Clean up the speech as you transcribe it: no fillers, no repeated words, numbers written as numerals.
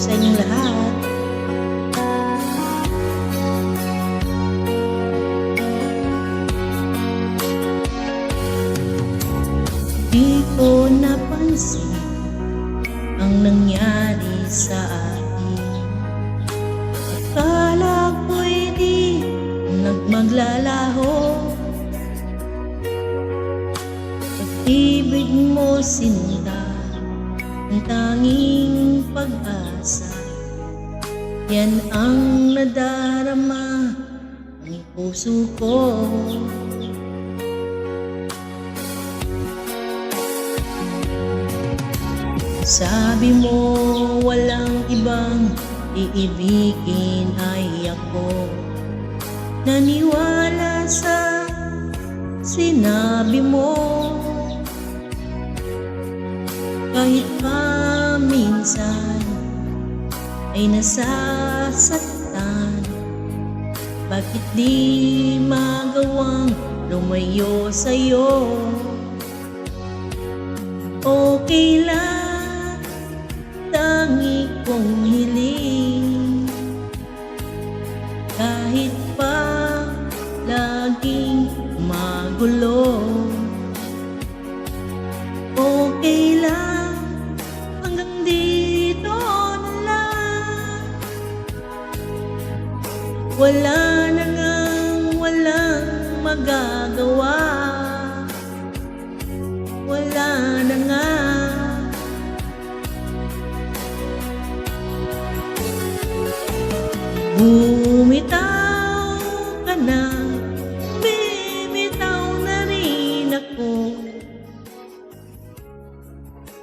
sa inyong lahat. Di ko napansin ang nangyari sa akin. Akala ko'y di nagmaglalaho. Pag-ibig mo sinta, ang tanging pag-asa. Yan ang nadarama ng puso ko. Sabi mo walang ibang iibigin ay ako. Naniwala sa sinabi mo. Kahit pa minsan ay nasasaktan, bakit di magawang lumayo sa'yo? Okay lang, tangi kong hiling, kahit pa laging magulo. Okay lang, hanggang dito na lang. Wala na ngang walang magagawa.